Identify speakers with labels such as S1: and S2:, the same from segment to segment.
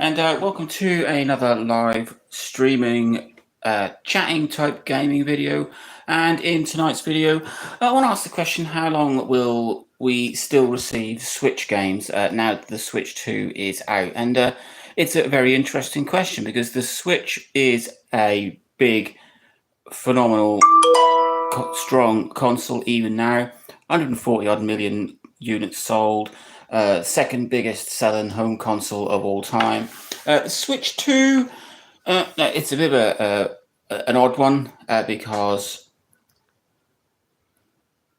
S1: and welcome to another live streaming, chatting type gaming video. And in tonight's video, I want to ask the question: how long will we still receive Switch games now that the Switch 2 is out? And it's a very interesting question because the Switch is a big, phenomenal, strong console even now. 140 odd million units sold. Second biggest selling home console of all time. Switch 2, it's a bit of an odd one because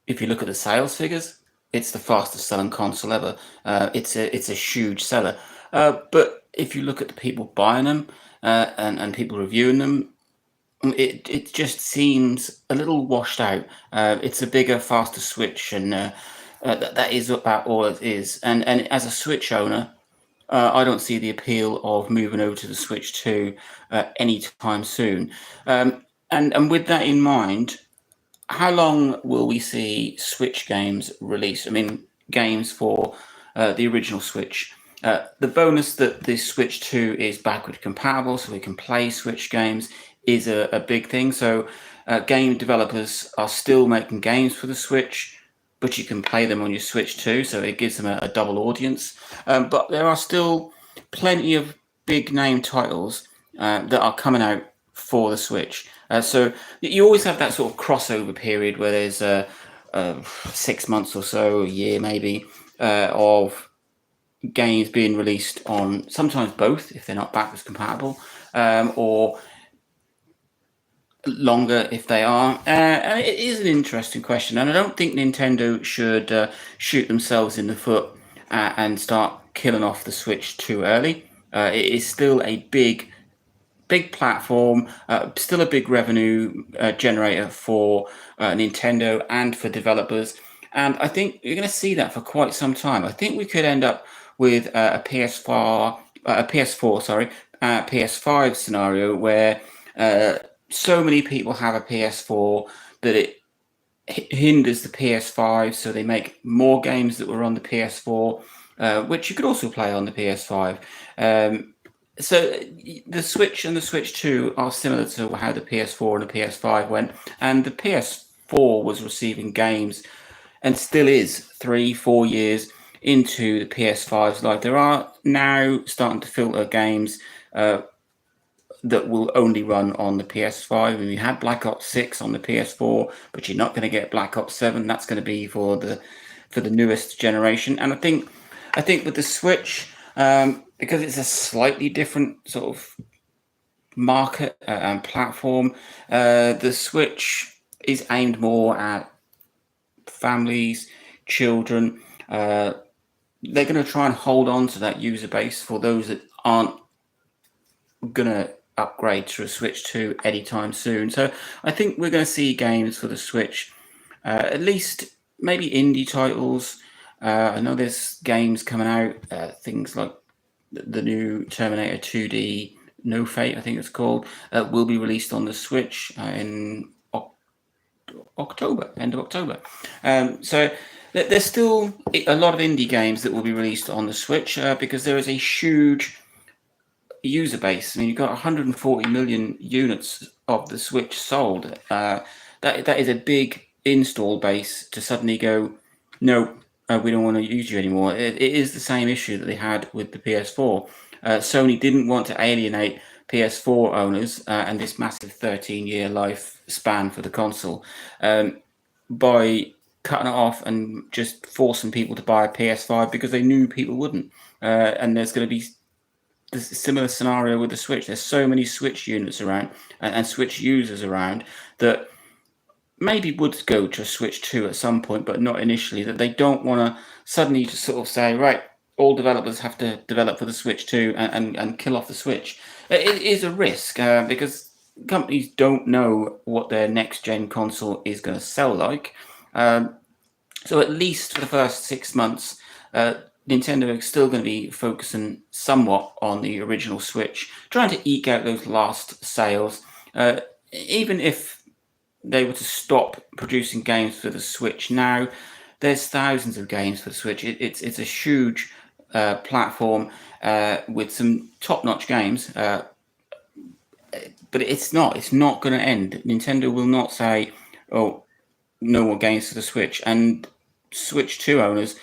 S1: if you look at the sales figures, it's the fastest selling console ever. It's a huge seller. But if you look at the people buying them and people reviewing them, it just seems a little washed out. It's a bigger, faster Switch, and that is about all it is. And as a Switch owner, I don't see the appeal of moving over to the Switch 2 anytime soon. And with that in mind, how long will we see Switch games released? I mean, games for the original Switch. The bonus that the Switch 2 is backward compatible, so we can play Switch games, is a big thing. So game developers are still making games for the Switch, but you can play them on your Switch too, so it gives them a double audience. But there are still plenty of big name titles that are coming out for the Switch. So you always have that sort of crossover period where there's 6 months or so, a year maybe, of games being released on sometimes both if they're not backwards compatible, or longer if they are. It is an interesting question, and I don't think Nintendo should shoot themselves in the foot and start killing off the Switch too early. It is still a big platform, still a big revenue generator for Nintendo and for developers, and I think you're going to see that for quite some time. I think we could end up with a PS5 scenario where so many people have a PS4 that it hinders the PS5, so they make more games that were on the PS4, which you could also play on the PS5. So the Switch and the Switch 2 are similar to how the PS4 and the PS5 went, and the PS4 was receiving games and still is 3-4 years into the PS5's life. There are now starting to filter games that will only run on the PS5. And we had Black Ops 6 on the PS4, but you're not going to get Black Ops 7. That's going to be for the newest generation. And I think with the Switch, because it's a slightly different sort of market and platform, the Switch is aimed more at families, children. They're going to try and hold on to that user base for those that aren't going to upgrade to a Switch 2 anytime soon. So I think we're going to see games for the Switch, at least maybe indie titles. I know there's games coming out, things like the new Terminator 2D, No Fate, I think it's called, will be released on the Switch in October, end of October. So there's still a lot of indie games that will be released on the Switch because there is a huge user base. I mean, you've got 140 million units of the Switch sold. That is a big install base to suddenly go, no, we don't want to use you anymore. It is the same issue that they had with the PS4. Sony didn't want to alienate PS4 owners and this massive 13-year lifespan for the console by cutting it off and just forcing people to buy a PS5 because they knew people wouldn't. And there's going to be a similar scenario with the Switch. There's so many Switch units around and Switch users around that maybe would go to a Switch 2 at some point, but not initially, that they don't want to suddenly just sort of say, right, all developers have to develop for the Switch 2 and kill off the Switch. It is a risk because companies don't know what their next-gen console is going to sell like. So at least for the first 6 months, Nintendo is still going to be focusing somewhat on the original Switch, trying to eke out those last sales. Even if they were to stop producing games for the Switch now, there's thousands of games for the Switch. It's a huge platform with some top-notch games. But it's not going to end. Nintendo will not say, oh, no more games for the Switch. And Switch 2 owners,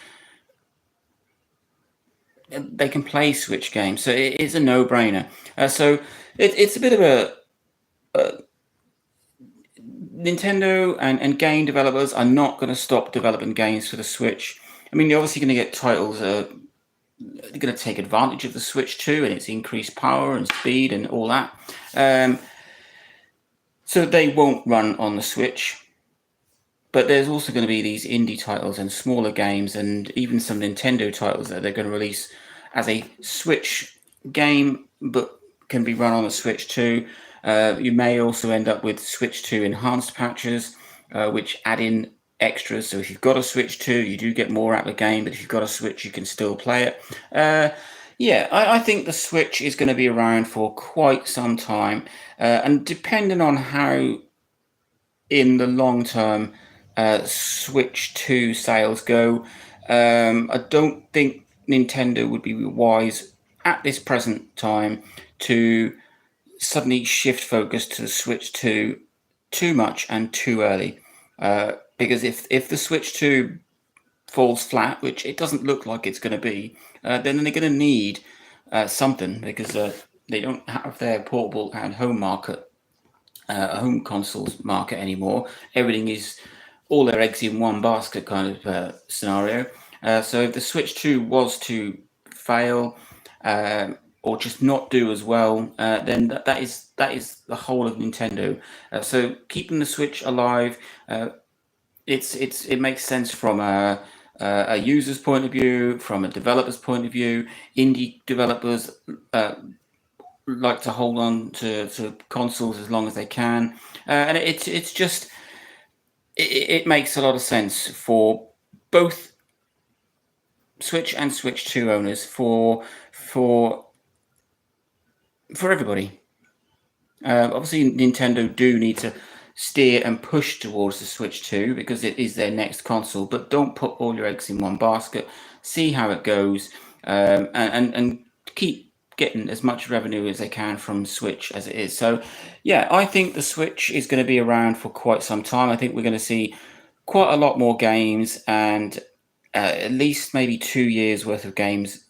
S1: they can play Switch games. So it is a no-brainer. So it's a bit of a Nintendo and game developers are not going to stop developing games for the Switch. I mean, you're obviously going to get titles they're going to take advantage of the Switch 2 and its increased power and speed and all that. So they won't run on the Switch. But there's also going to be these indie titles and smaller games and even some Nintendo titles that they're going to release as a Switch game, but can be run on the Switch too. You may also end up with Switch 2 enhanced patches, which add in extras. So if you've got a Switch 2, you do get more out of the game, but if you've got a Switch, you can still play it. Yeah, I think the Switch is going to be around for quite some time. And depending on how in the long term Switch 2 sales go, I don't think Nintendo would be wise at this present time to suddenly shift focus to the Switch 2 too much and too early. Because if the Switch 2 falls flat, which it doesn't look like it's going to be, then they're going to need something, because they don't have their portable and home market, home consoles market anymore. Everything is all their eggs in one basket kind of scenario. So if the Switch 2 was to fail or just not do as well, then that is the whole of Nintendo. So keeping the Switch alive, it makes sense from a user's point of view, from a developer's point of view. Indie developers like to hold on to consoles as long as they can, and it's just it makes a lot of sense for both Switch and Switch 2 owners, for everybody. Obviously, Nintendo do need to steer and push towards the Switch 2 because it is their next console, but don't put all your eggs in one basket. See how it goes, and keep getting as much revenue as they can from Switch as it is. So yeah, I think the Switch is going to be around for quite some time. I think we're going to see quite a lot more games, and at least maybe 2 years worth of games,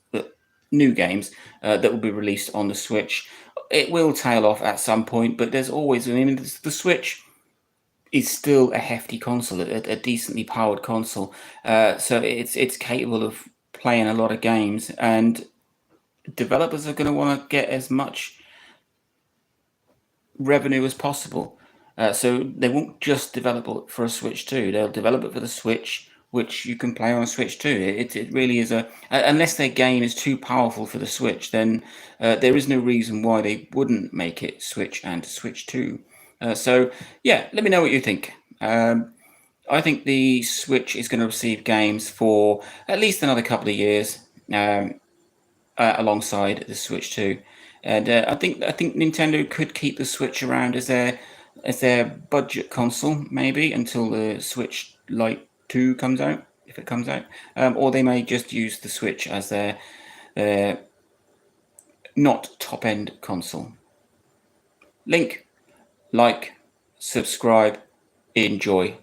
S1: new games that will be released on the Switch. It will tail off at some point, but there's always, I mean, the Switch is still a hefty console, a decently powered console. So it's capable of playing a lot of games, and developers are going to want to get as much revenue as possible. So they won't just develop it for a Switch 2. They'll develop it for the Switch, which you can play on a Switch 2. It really is unless their game is too powerful for the Switch, then there is no reason why they wouldn't make it Switch and Switch 2. So yeah, let me know what you think. I think the Switch is going to receive games for at least another couple of years, alongside the Switch 2. And I think Nintendo could keep the Switch around as their budget console, maybe until the Switch Lite 2 comes out, if it comes out, or they may just use the Switch as their not top end console. Link, like, subscribe, enjoy.